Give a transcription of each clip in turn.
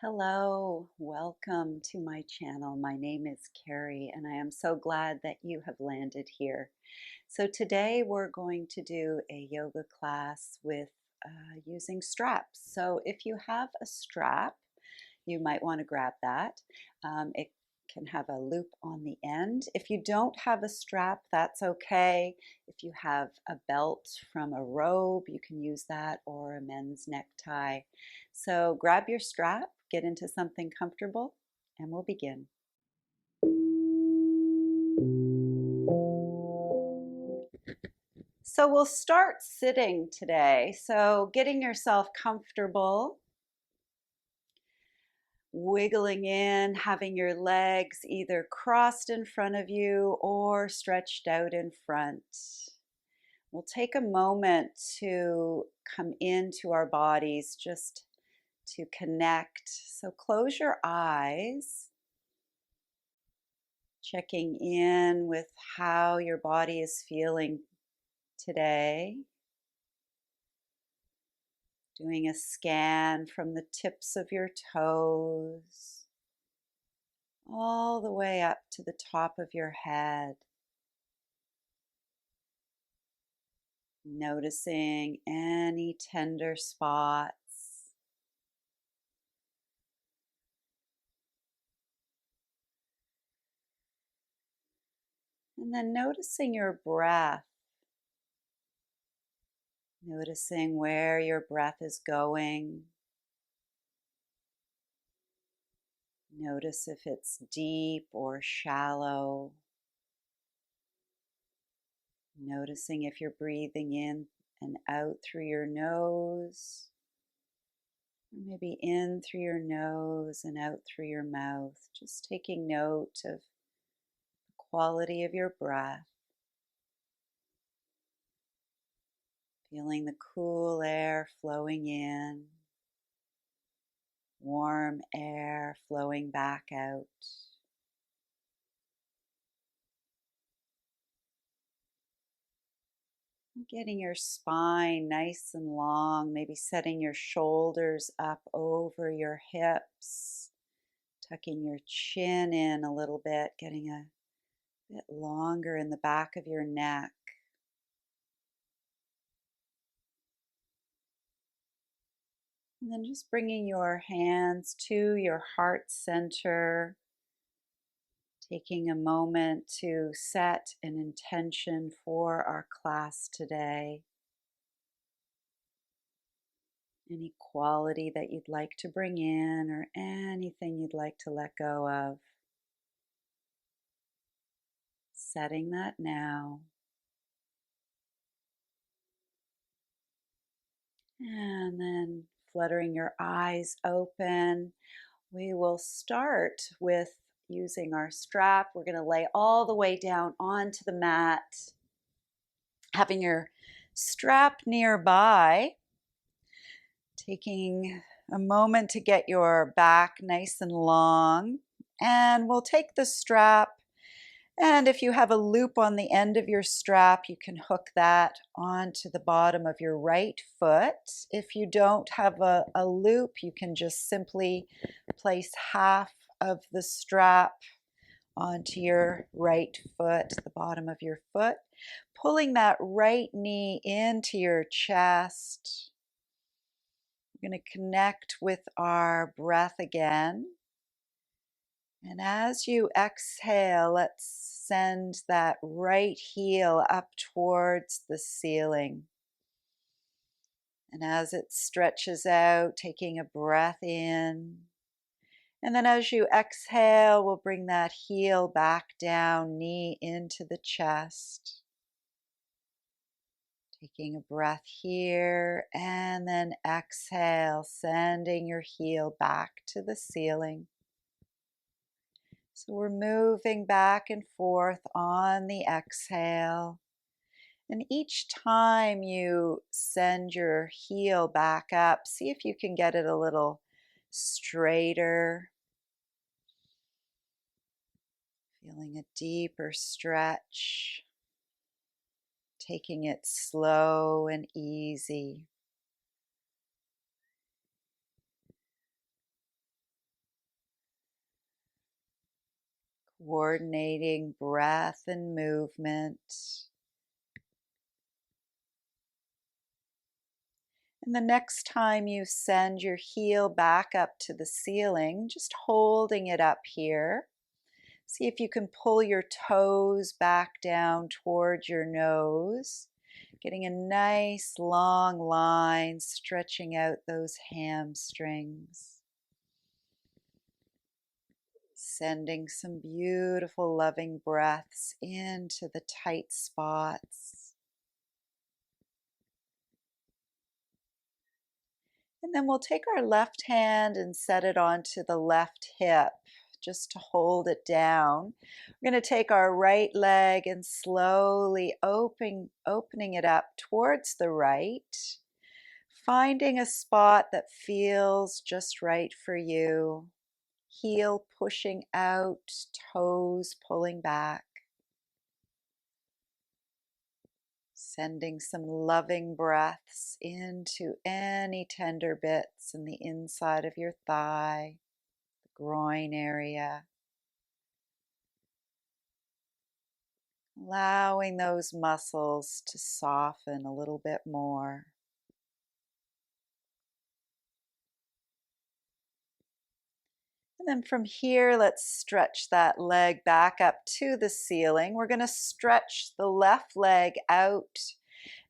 Hello, welcome to my channel. My name is Carrie, and I am so glad that you have landed here. So, today we're going to do a yoga class with using straps. So, if you have a strap, you might want to grab that. It can have a loop on the end. If you don't have a strap, that's okay. If you have a belt from a robe, you can use that, or a men's necktie. So grab your strap, get into something comfortable, and we'll begin. So we'll start sitting today. So getting yourself comfortable, wiggling in, having your legs either crossed in front of you or stretched out in front. We'll take a moment to come into our bodies, just to connect. So close your eyes, checking in with how your body is feeling today. Doing a scan from the tips of your toes all the way up to the top of your head. Noticing any tender spots. And then noticing your breath. Noticing where your breath is going. Notice if it's deep or shallow. Noticing if you're breathing in and out through your nose, or maybe in through your nose and out through your mouth. Just taking note of the quality of your breath. Feeling the cool air flowing in, warm air flowing back out. Getting your spine nice and long, maybe setting your shoulders up over your hips, tucking your chin in a little bit, getting a bit longer in the back of your neck. And then just bringing your hands to your heart center, taking a moment to set an intention for our class today. Any quality that you'd like to bring in or anything you'd like to let go of. Setting that now. And then fluttering your eyes open. We will start with using our strap. We're going to lay all the way down onto the mat. Having your strap nearby. Taking a moment to get your back nice and long. And we'll take the strap, and if you have a loop on the end of your strap, you can hook that onto the bottom of your right foot. If you don't have a loop, you can just simply place half of the strap onto your right foot, the bottom of your foot, pulling that right knee into your chest. We're going to connect with our breath again. And as you exhale, let's send that right heel up towards the ceiling. And as it stretches out, taking a breath in. And then as you exhale, we'll bring that heel back down, knee into the chest. Taking a breath here, and then exhale, sending your heel back to the ceiling. So we're moving back and forth on the exhale. And each time you send your heel back up, see if you can get it a little straighter. Feeling a deeper stretch. Taking it slow and easy. coordinating breath and movement. And the next time you send your heel back up to the ceiling, just holding it up here. See if you can pull your toes back down towards your nose, getting a nice long line, stretching out those hamstrings. Sending some beautiful loving breaths into the tight spots. And then we'll take our left hand and set it onto the left hip just to hold it down. We're going to take our right leg and slowly opening it up towards the right, finding a spot that feels just right for you. Heel pushing out, toes pulling back. Sending some loving breaths into any tender bits in the inside of your thigh, the groin area. Allowing those muscles to soften a little bit more. And then from here, let's stretch that leg back up to the ceiling. We're going to stretch the left leg out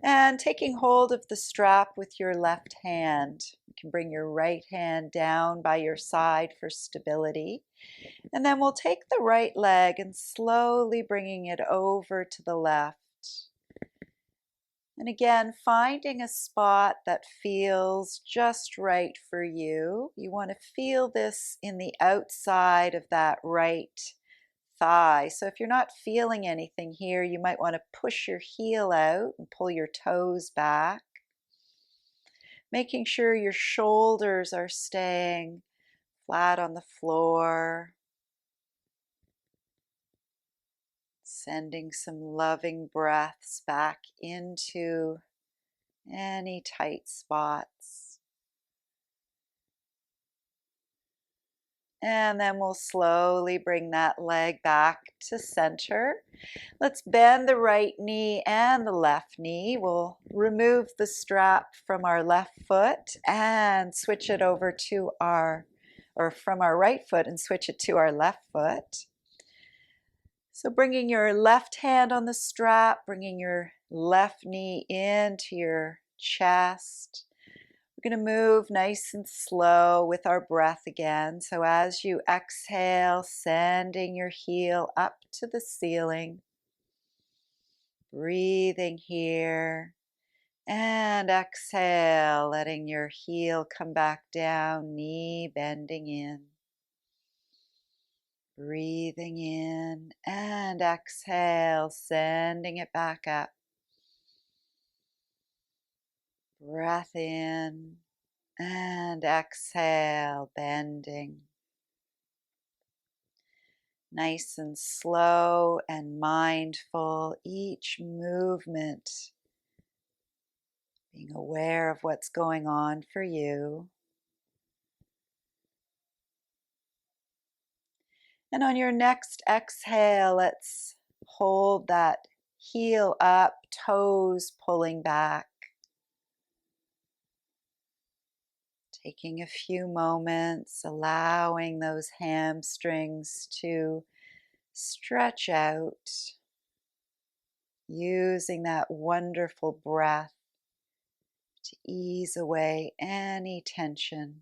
and taking hold of the strap with your left hand. You can bring your right hand down by your side for stability. And then we'll take the right leg and slowly bringing it over to the left. And again, finding a spot that feels just right for you. You want to feel this in the outside of that right thigh. So if you're not feeling anything here, you might want to push your heel out and pull your toes back. Making sure your shoulders are staying flat on the floor. Sending some loving breaths back into any tight spots. And then we'll slowly bring that leg back to center. Let's bend the right knee and the left knee. We'll remove the strap from our left foot and switch it over to from our right foot and switch it to our left foot. So bringing your left hand on the strap, bringing your left knee into your chest. We're going to move nice and slow with our breath again. So as you exhale, sending your heel up to the ceiling. Breathing here. And exhale, letting your heel come back down, knee bending in. Breathing in and exhale, sending it back up. Breath in and exhale, bending. Nice and slow and mindful, each movement, being aware of what's going on for you. And on your next exhale, let's hold that heel up, toes pulling back. Taking a few moments, allowing those hamstrings to stretch out, using that wonderful breath to ease away any tension.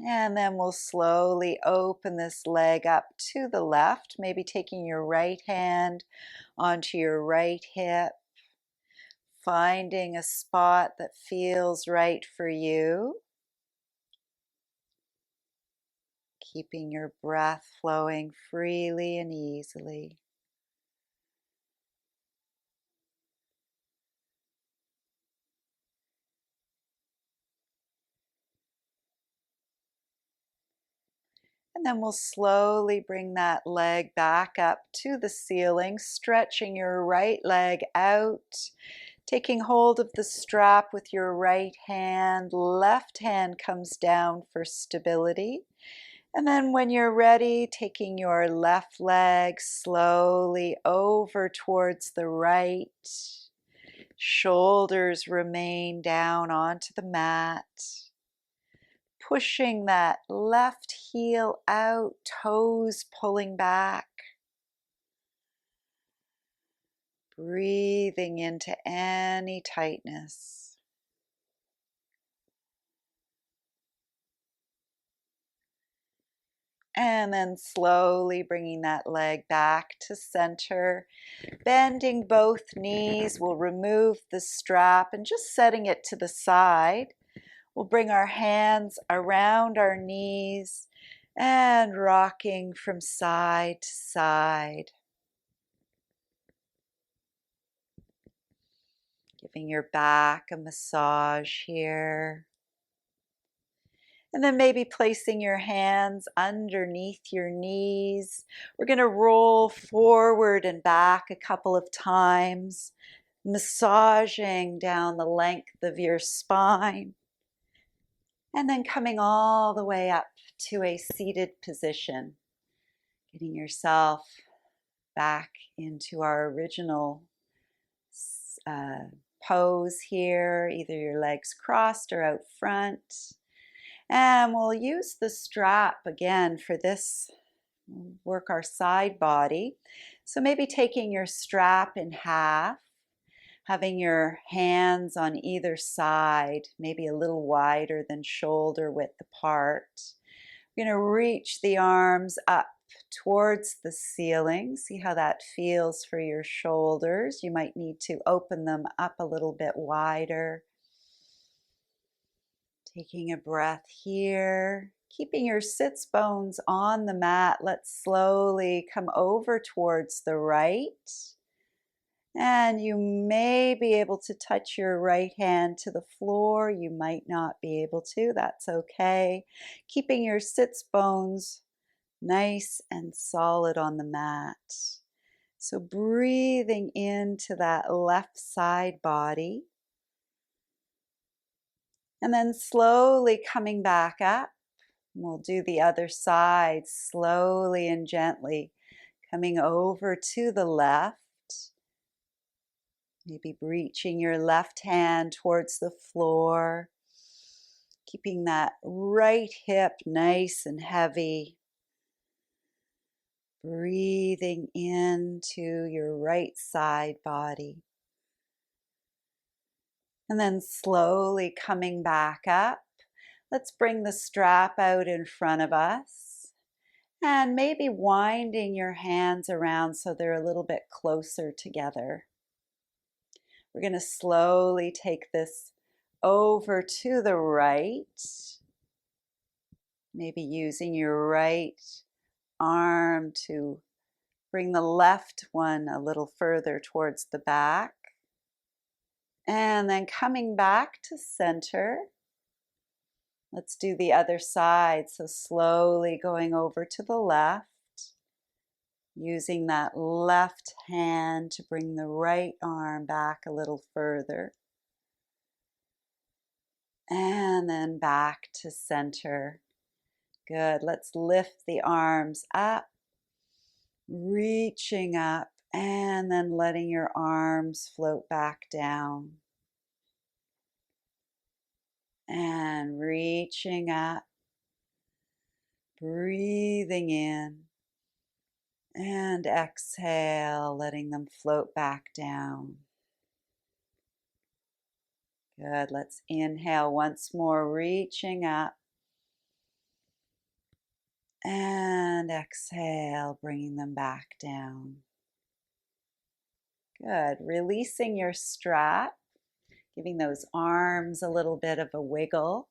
And then we'll slowly open this leg up to the left, maybe taking your right hand onto your right hip, finding a spot that feels right for you. Keeping your breath flowing freely and easily. And then we'll slowly bring that leg back up to the ceiling, stretching your right leg out, Taking hold of the strap with your right hand, left hand comes down for stability. And then when you're ready, taking your left leg slowly over towards the right. Shoulders remain down onto the mat. Pushing that left heel out, toes pulling back. Breathing into any tightness. And then slowly bringing that leg back to center. Bending both knees, we'll remove the strap and just setting it to the side. We'll bring our hands around our knees and rocking from side to side. Giving your back a massage here. And then maybe placing your hands underneath your knees. We're going to roll forward and back a couple of times, massaging down the length of your spine. And then coming all the way up to a seated position. Getting yourself back into our original pose here, either your legs crossed or out front. And we'll use the strap again for this, work our side body. So maybe taking your strap in half, having your hands on either side, maybe a little wider than shoulder width apart. We're going to reach the arms up towards the ceiling. See how that feels for your shoulders. You might need to open them up a little bit wider. Taking a breath here, keeping your sits bones on the mat. Let's slowly come over towards the right. And you may be able to touch your right hand to the floor. You might not be able to. That's okay. Keeping your sits bones nice and solid on the mat. So breathing into that left side body. And then slowly coming back up. We'll do the other side slowly and gently, coming over to the left. Maybe reaching your left hand towards the floor. Keeping that right hip nice and heavy. Breathing into your right side body. And then slowly coming back up. Let's bring the strap out in front of us. And maybe winding your hands around so they're a little bit closer together. We're going to slowly take this over to the right. Maybe using your right arm to bring the left one a little further towards the back. And then coming back to center. Let's do the other side. So slowly going over to the left. Using that left hand to bring the right arm back a little further. And then back to center. Good. Let's lift the arms up. Reaching up and then letting your arms float back down. And reaching up. Breathing in. And exhale, letting them float back down. Good. Let's inhale once more, reaching up. And exhale, bringing them back down. Good. Releasing your strap, giving those arms a little bit of a wiggle.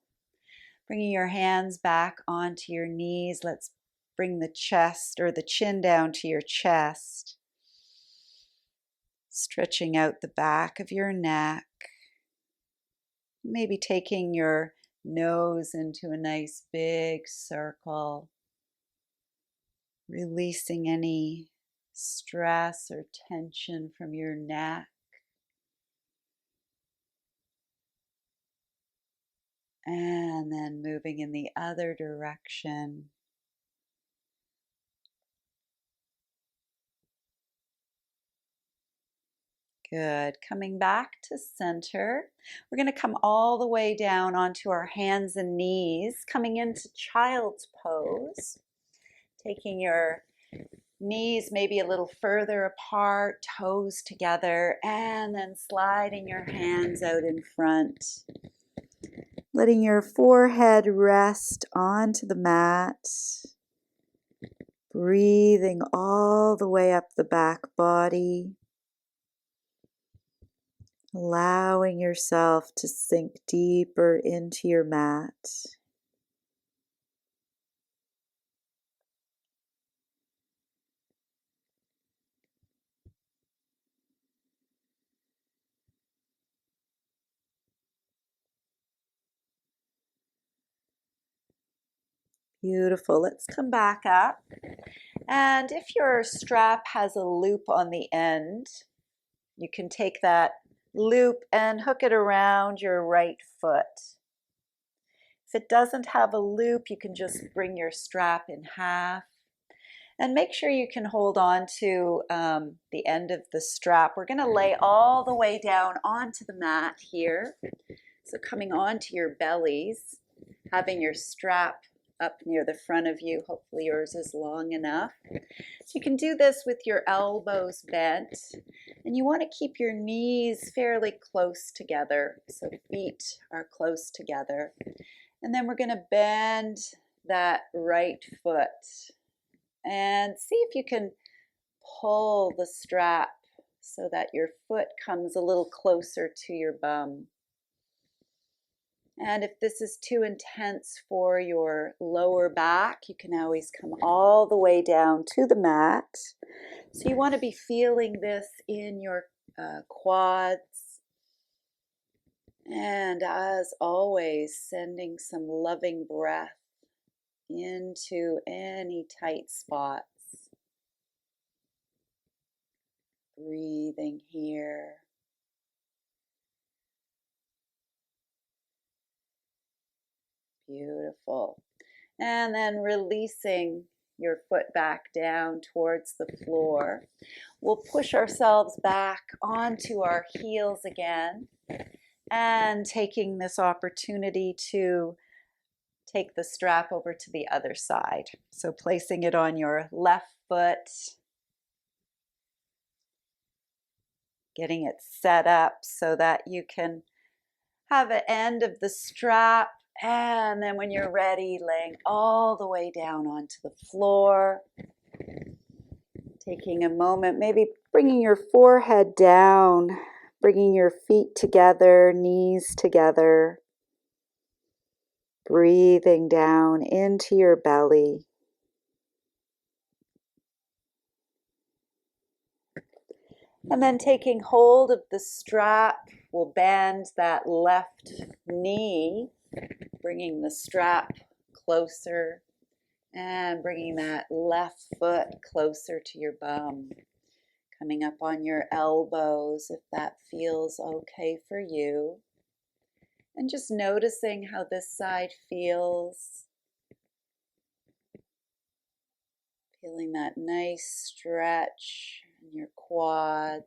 Bringing your hands back onto your knees. Let's bring the chest or the chin down to your chest. Stretching out the back of your neck. Maybe taking your nose into a nice big circle. Releasing any stress or tension from your neck. And then moving in the other direction. Good. Coming back to center. We're going to come all the way down onto our hands and knees, coming into child's pose. Taking your knees maybe a little further apart, toes together, and then sliding your hands out in front. Letting your forehead rest onto the mat. Breathing all the way up the back body. Allowing yourself to sink deeper into your mat. Beautiful. Let's come back up. And if your strap has a loop on the end, you can take that loop and hook it around your right foot. If it doesn't have a loop, you can just bring your strap in half. And make sure you can hold on to the end of the strap. We're going to lay all the way down onto the mat here. So coming onto your bellies, having your strap up near the front of you. Hopefully yours is long enough. So you can do this with your elbows bent. And you want to keep your knees fairly close together. So feet are close together. And then we're going to bend that right foot. And see if you can pull the strap so that your foot comes a little closer to your bum. And if this is too intense for your lower back, you can always come all the way down to the mat. So you want to be feeling this in your quads. And as always, sending some loving breath into any tight spots. Breathing here. Beautiful. And then releasing your foot back down towards the floor. We'll push ourselves back onto our heels again and taking this opportunity to take the strap over to the other side. So placing it on your left foot, getting it set up so that you can have an end of the strap, and then when you're ready, laying all the way down onto the floor. Taking a moment, maybe bringing your forehead down, bringing your feet together, knees together. Breathing down into your belly. And then taking hold of the strap, we'll bend that left knee, bringing the strap closer and bringing that left foot closer to your bum. Coming up on your elbows if that feels okay for you. And just noticing how this side feels. Feeling that nice stretch in your quads.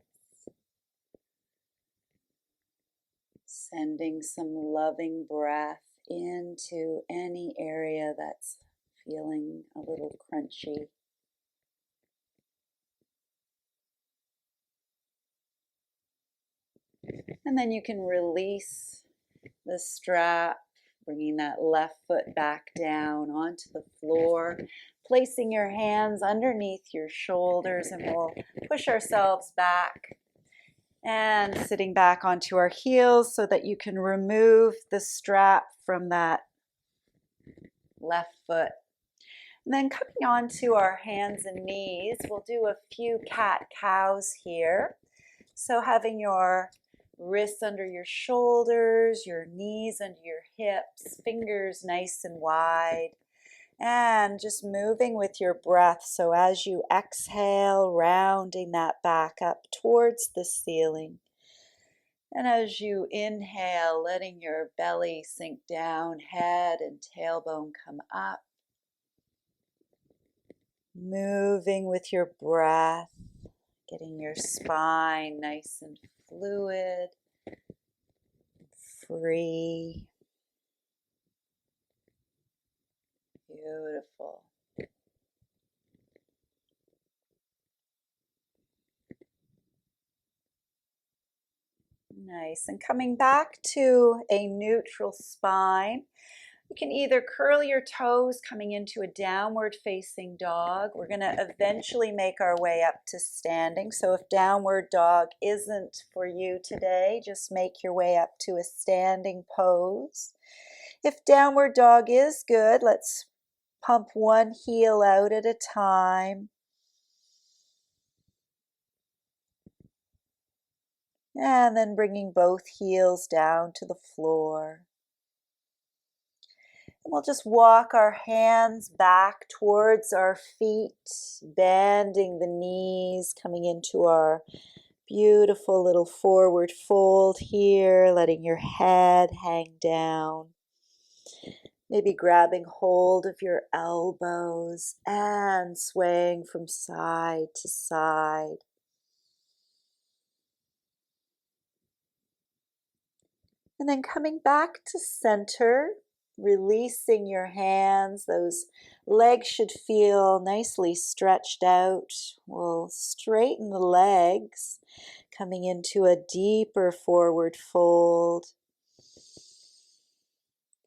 Sending some loving breath into any area that's feeling a little crunchy. And then you can release the strap, bringing that left foot back down onto the floor, placing your hands underneath your shoulders, and we'll push ourselves back and sitting back onto our heels so that you can remove the strap from that left foot. And then coming onto our hands and knees, we'll do a few cat-cows here. So having your wrists under your shoulders, your knees under your hips, fingers nice and wide, and just moving with your breath. So as you exhale, rounding that back up towards the ceiling, And as you inhale, letting your belly sink down, head and tailbone come up. Moving with your breath, getting your spine nice and fluid, free. Beautiful. Nice. And coming back to a neutral spine, you can either curl your toes coming into a downward facing dog. We're going to eventually make our way up to standing. So if downward dog isn't for you today, just make your way up to a standing pose. If downward dog is good, let's pump one heel out at a time. And then bringing both heels down to the floor. And we'll just walk our hands back towards our feet, bending the knees, coming into our beautiful little forward fold here, letting your head hang down. Maybe grabbing hold of your elbows and swaying from side to side. And then coming back to center, releasing your hands. Those legs should feel nicely stretched out. We'll straighten the legs, coming into a deeper forward fold.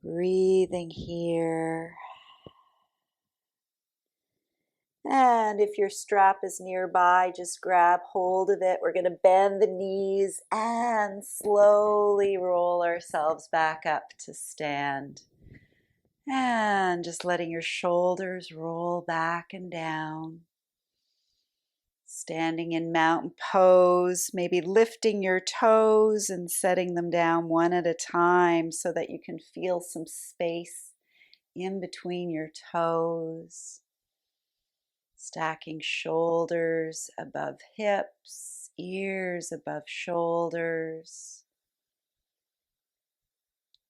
Breathing here. And if your strap is nearby, just grab hold of it. We're going to bend the knees and slowly roll ourselves back up to stand. And just letting your shoulders roll back and down. Standing in mountain pose, maybe lifting your toes and setting them down one at a time so that you can feel some space in between your toes. Stacking shoulders above hips, ears above shoulders.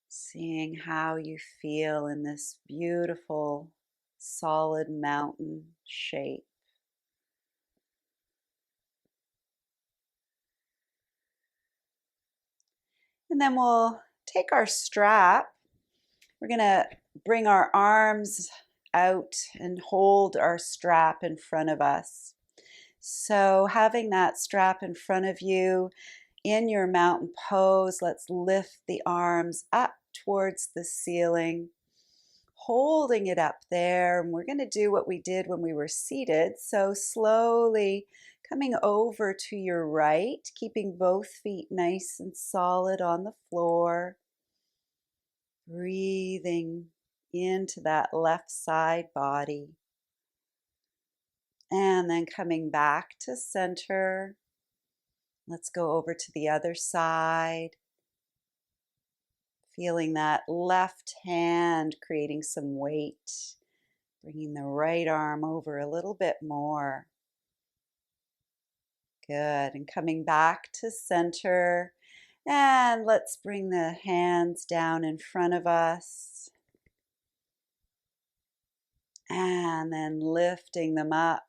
Seeing how you feel in this beautiful, solid mountain shape. And then we'll take our strap. We're going to bring our arms out and hold our strap in front of us. So having that strap in front of you in your mountain pose, let's lift the arms up towards the ceiling, holding it up there. And we're going to do what we did when we were seated. So slowly coming over to your right, keeping both feet nice and solid on the floor. Breathing into that left side body. And then coming back to center. Let's go over to the other side. Feeling that left hand creating some weight. Bringing the right arm over a little bit more. Good. And coming back to center. And let's bring the hands down in front of us. And then lifting them up.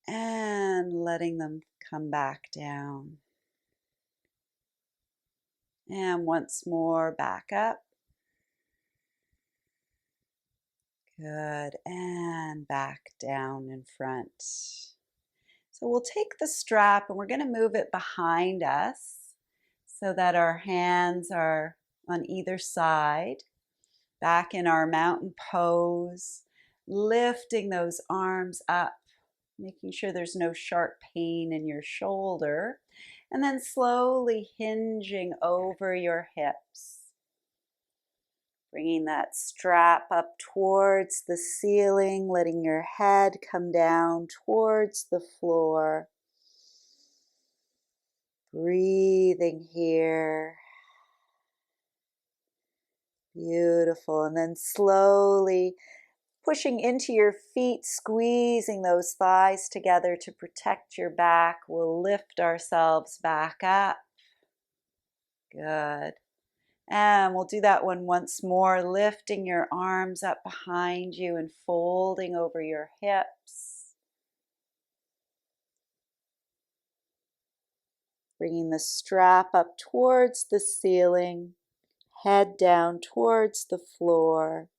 And letting them come back down. And once more, back up. Good. And back down in front. So we'll take the strap and we're going to move it behind us so that our hands are on either side. Back in our mountain pose, lifting those arms up, making sure there's no sharp pain in your shoulder, and then slowly hinging over your hips. Bringing that strap up towards the ceiling, letting your head come down towards the floor. Breathing here. Beautiful. And then slowly pushing into your feet, squeezing those thighs together to protect your back. We'll lift ourselves back up. Good. And we'll do that one once more, lifting your arms up behind you and folding over your hips. Bringing the strap up towards the ceiling, head down towards the floor.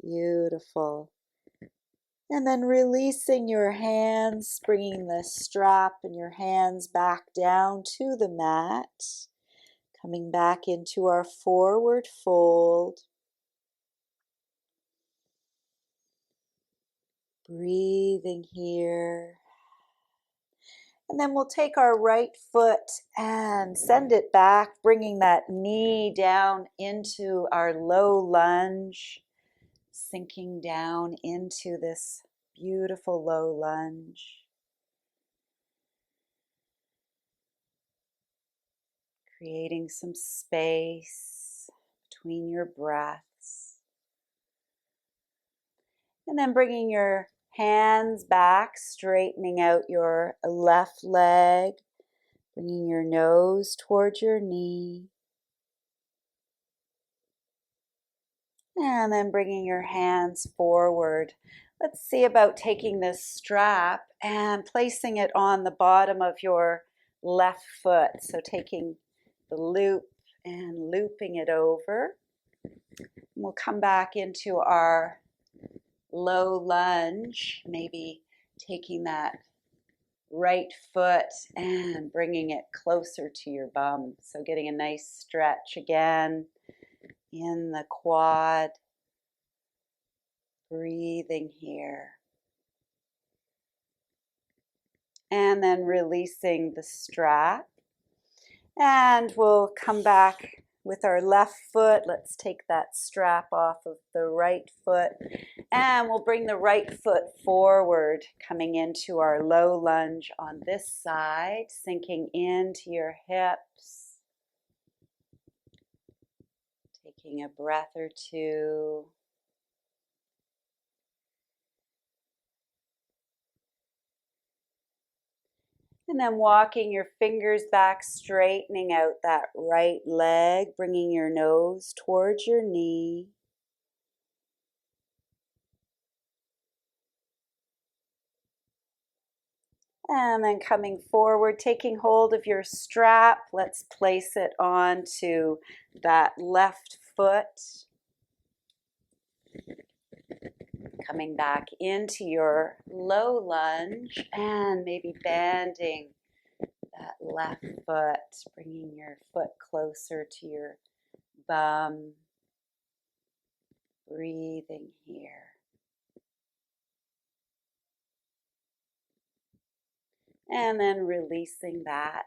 Beautiful. And then releasing your hands, bringing the strap and your hands back down to the mat. Coming back into our forward fold. Breathing here. And then we'll take our right foot and send it back, bringing that knee down into our low lunge, sinking down into this beautiful low lunge. Creating some space between your breaths. And then bringing your hands back, straightening out your left leg, bringing your nose towards your knee. And then bringing your hands forward. Let's see about taking this strap and placing it on the bottom of your left foot. So taking the loop and looping it over. We'll come back into our low lunge, maybe taking that right foot and bringing it closer to your bum. So getting a nice stretch again in the quad. Breathing here. And then releasing the strap. And we'll come back with our left foot. Let's take that strap off of the right foot. And we'll bring the right foot forward, coming into our low lunge on this side, sinking into your hips. Taking a breath or two. And then walking your fingers back, straightening out that right leg, bringing your nose towards your knee. And then coming forward, taking hold of your strap, let's place it onto that left foot. Coming back into your low lunge and maybe bending that left foot, bringing your foot closer to your bum. Breathing here. And then releasing that.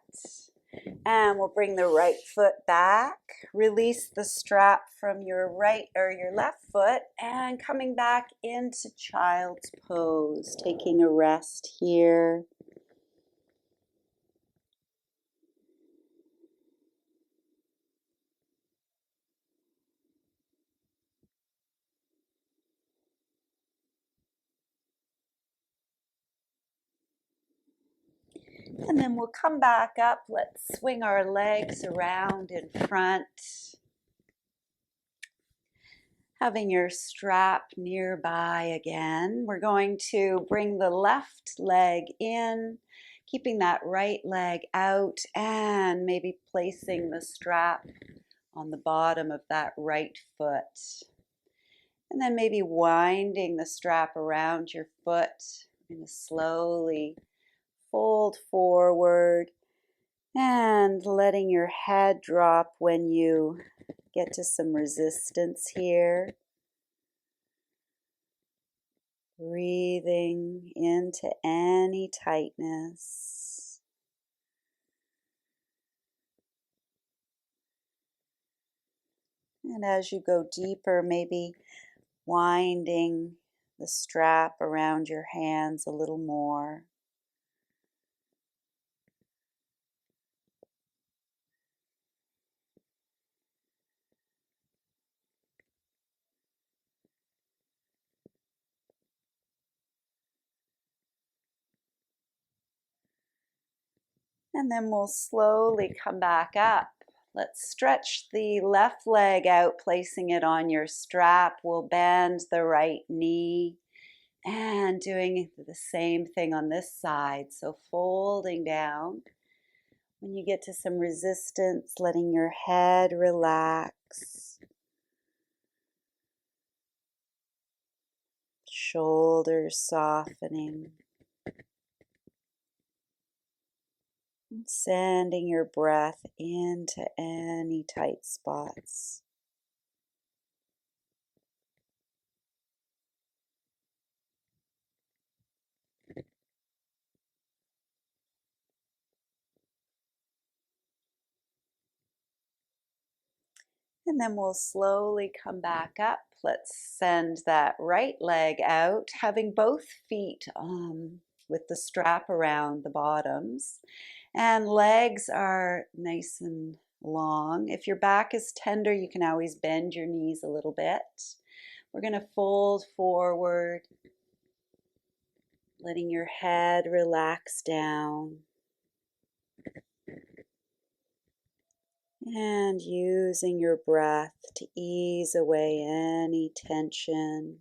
And we'll bring the right foot back. Release the strap from your right or your left foot and coming back into child's pose, taking a rest here. And then we'll come back up. Let's swing our legs around in front. Having your strap nearby again. We're going to bring the left leg in, keeping that right leg out, and maybe placing the strap on the bottom of that right foot. And then maybe winding the strap around your foot. You're going to slowly fold forward and letting your head drop when you get to some resistance here. Breathing into any tightness. And as you go deeper, maybe winding the strap around your hands a little more. And then we'll slowly come back up. Let's stretch the left leg out, placing it on your strap. We'll bend the right knee and doing the same thing on this side. So folding down. When you get to some resistance, letting your head relax. Shoulders softening. And sending your breath into any tight spots. And then we'll slowly come back up. Let's send that right leg out, having both feet with the strap around the bottoms. And legs are nice and long. If your back is tender, you can always bend your knees a little bit. We're going to fold forward, letting your head relax down. And using your breath to ease away any tension.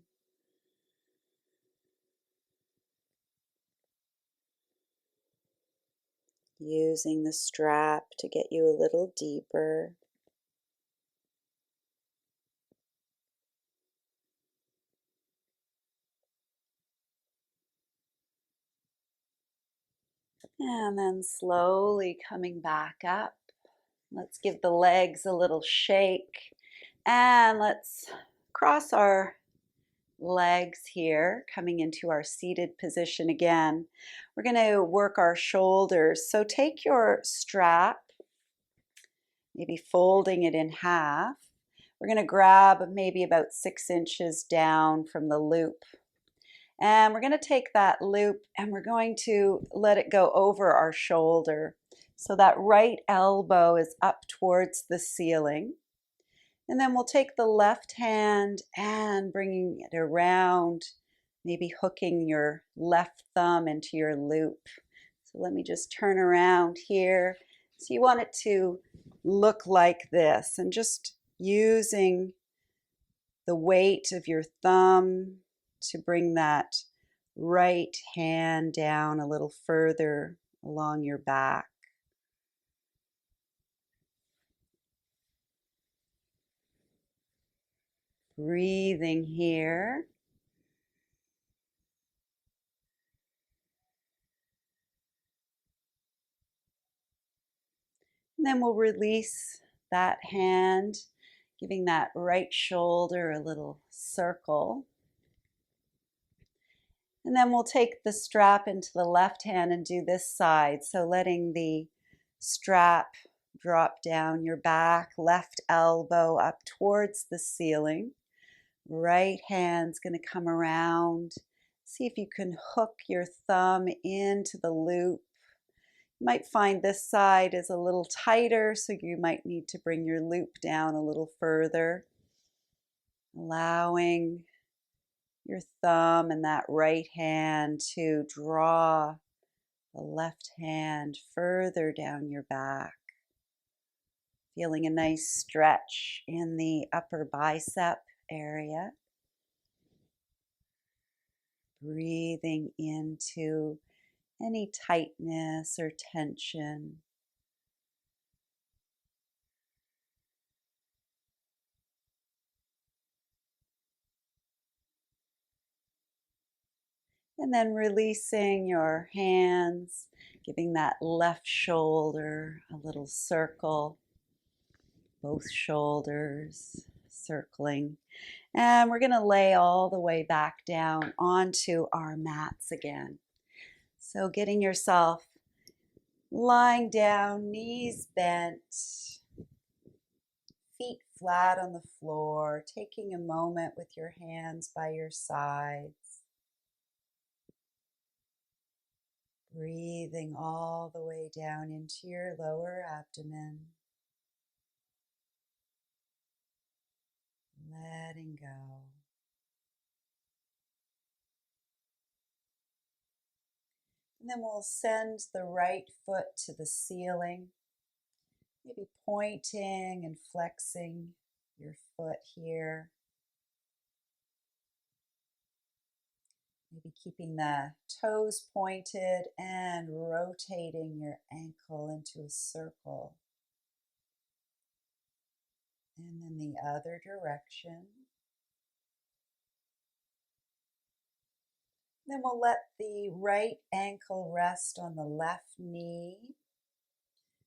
Using the strap to get you a little deeper. And then slowly coming back up. Let's give the legs a little shake. And let's cross our legs here, coming into our seated position again. We're going to work our shoulders. So take your strap, maybe folding it in half. We're going to grab maybe about 6 inches down from the loop. And we're going to take that loop and we're going to let it go over our shoulder. So that right elbow is up towards the ceiling. And then we'll take the left hand and bringing it around, maybe hooking your left thumb into your loop. So let me just turn around here. So you want it to look like this, and just using the weight of your thumb to bring that right hand down a little further along your back. Breathing here. And then we'll release that hand, giving that right shoulder a little circle. And then we'll take the strap into the left hand and do this side. So letting the strap drop down your back, left elbow up towards the ceiling. Right hand's going to come around. See if you can hook your thumb into the loop. You might find this side is a little tighter, so you might need to bring your loop down a little further. Allowing your thumb and that right hand to draw the left hand further down your back. Feeling a nice stretch in the upper bicep area. Breathing into any tightness or tension. And then releasing your hands, giving that left shoulder a little circle, both shoulders circling. And we're going to lay all the way back down onto our mats again. So getting yourself lying down, knees bent, feet flat on the floor, taking a moment with your hands by your sides. Breathing all the way down into your lower abdomen. Letting go. And then we'll send the right foot to the ceiling, maybe pointing and flexing your foot here. Maybe keeping the toes pointed and rotating your ankle into a circle. And then the other direction. Then we'll let the right ankle rest on the left knee.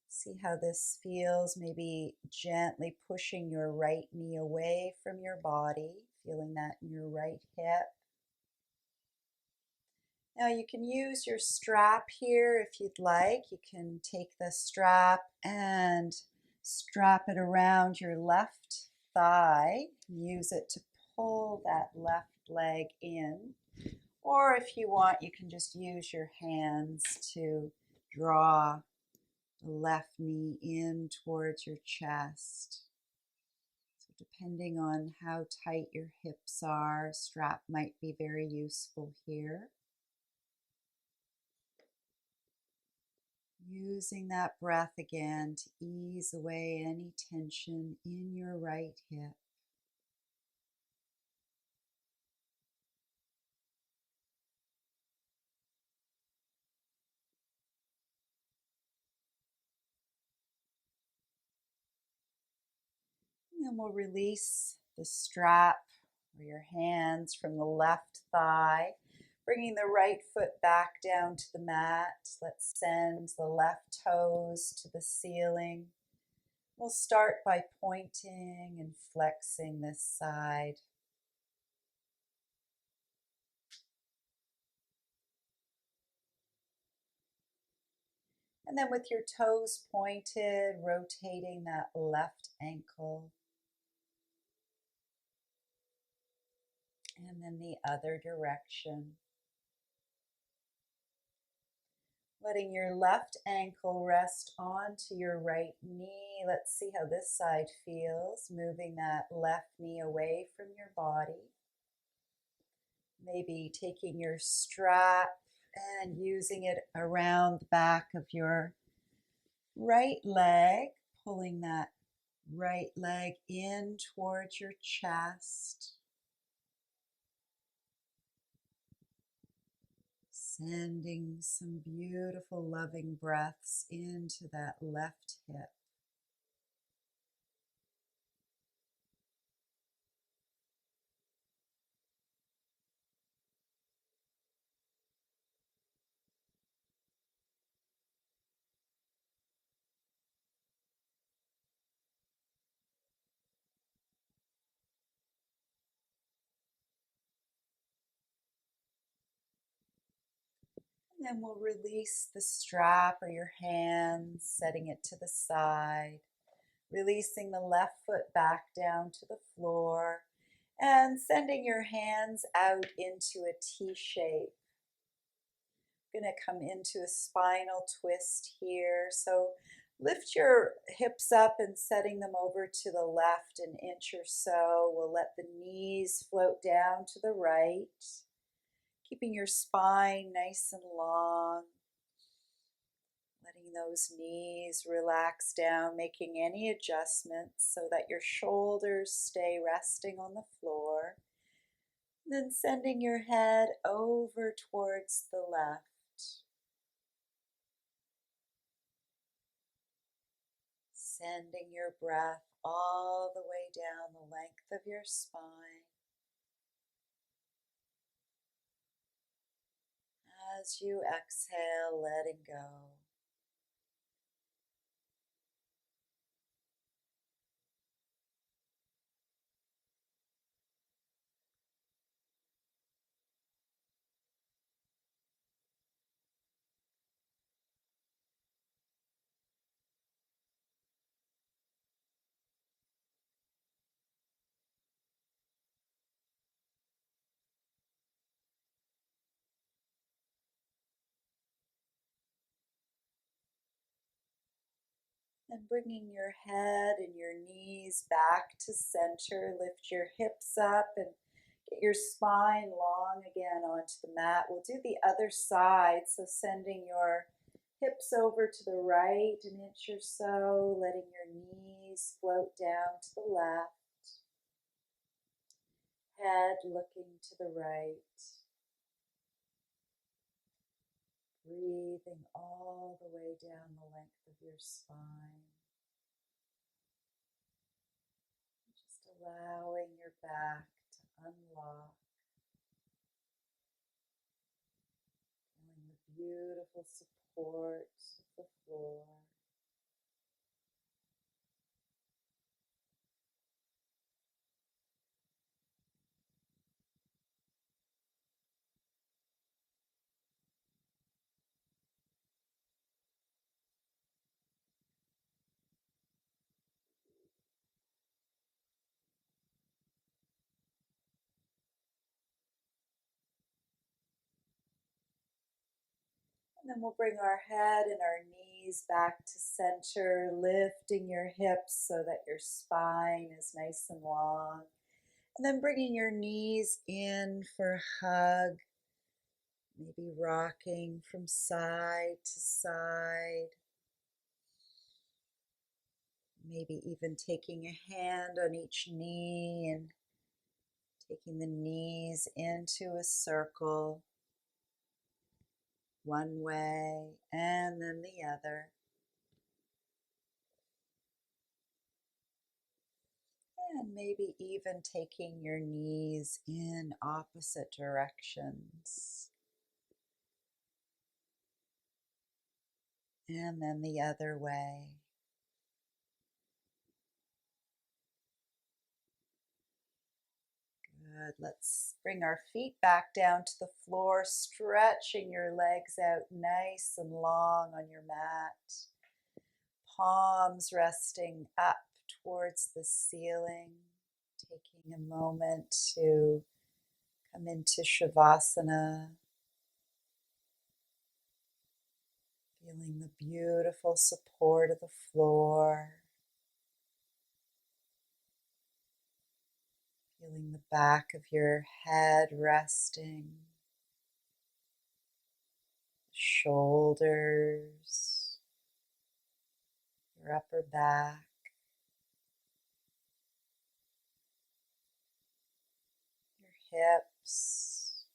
See how this feels, maybe gently pushing your right knee away from your body, feeling that in your right hip. Now you can use your strap here if you'd like. You can take the strap and strap it around your left thigh. Use it to pull that left leg in. Or if you want, you can just use your hands to draw the left knee in towards your chest. So depending on how tight your hips are, a strap might be very useful here. Using that breath again to ease away any tension in your right hip. And then we'll release the strap or your hands from the left thigh, bringing the right foot back down to the mat. Let's send the left toes to the ceiling. We'll start by pointing and flexing this side. And then with your toes pointed, rotating that left ankle. And then the other direction. Letting your left ankle rest onto your right knee. Let's see how this side feels. Moving that left knee away from your body. Maybe taking your strap and using it around the back of your right leg. Pulling that right leg in towards your chest. Sending some beautiful loving breaths into that left hip. And then we'll release the strap or your hands, setting it to the side, releasing the left foot back down to the floor, and sending your hands out into a T shape. Going to come into a spinal twist here. So lift your hips up and setting them over to the left an inch or so. We'll let the knees float down to the right, keeping your spine nice and long. Letting those knees relax down, making any adjustments so that your shoulders stay resting on the floor. Then sending your head over towards the left. Sending your breath all the way down the length of your spine. As you exhale, letting go. And bringing your head and your knees back to center, lift your hips up and Get your spine long again onto the mat. We'll do the other side, so sending your hips over to the right an inch or so, letting your knees float down to the left, head looking to the right, breathing all the way down the length of your spine. Just allowing your back to unlock, feeling the beautiful support of the floor. And then we'll bring our head and our knees back to center, lifting your hips so that your spine is nice and long. And then bringing your knees in for a hug, maybe rocking from side to side. Maybe even taking a hand on each knee and taking the knees into a circle, one way and then the other. And maybe even taking your knees in opposite directions. And then the other way. Good. Let's bring our feet back down to the floor, stretching your legs out nice and long on your mat. Palms resting up towards the ceiling. Taking a moment to come into Shavasana. Feeling the beautiful support of the floor. Feeling the back of your head resting. Shoulders. Your upper back. Your hips.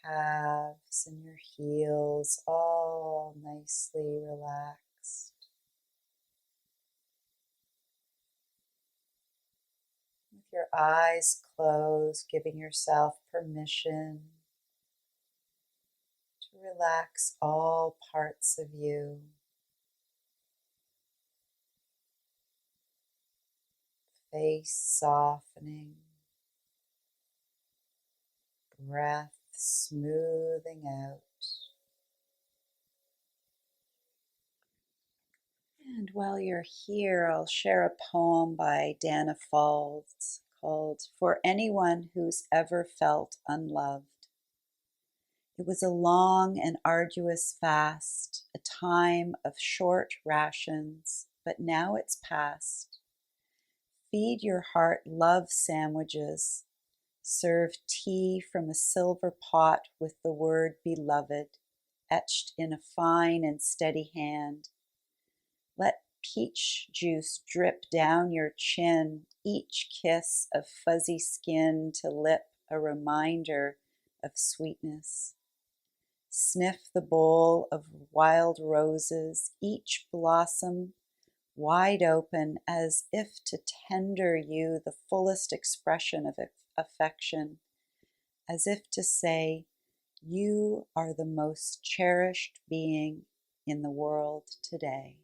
Calves and your heels all nicely relaxed. With your eyes closed, giving yourself permission to relax all parts of you. Face softening, breath smoothing out. And while you're here, I'll share a poem by Dana Falls called "For Anyone Who's Ever Felt Unloved." It was a long and arduous fast, a time of short rations, but now it's past. Feed your heart love sandwiches. Serve tea from a silver pot with the word beloved etched in a fine and steady hand. Let peach juice drip down your chin, each kiss of fuzzy skin to lip a reminder of sweetness. Sniff the bowl of wild roses, each blossom wide open as if to tender you the fullest expression of affection, as if to say, you are the most cherished being in the world today.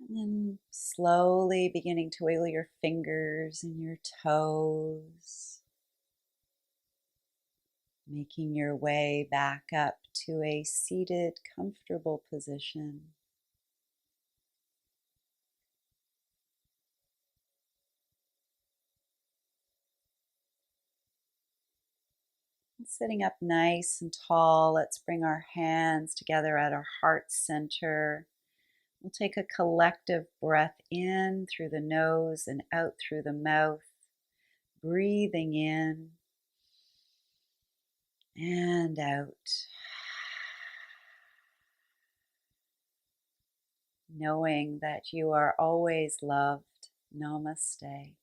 And then slowly beginning to wiggle your fingers and your toes. Making your way back up to a seated, comfortable position. And sitting up nice and tall, let's bring our hands together at our heart center. We'll take a collective breath in through the nose and out through the mouth, breathing in and out. Knowing that you are always loved. Namaste.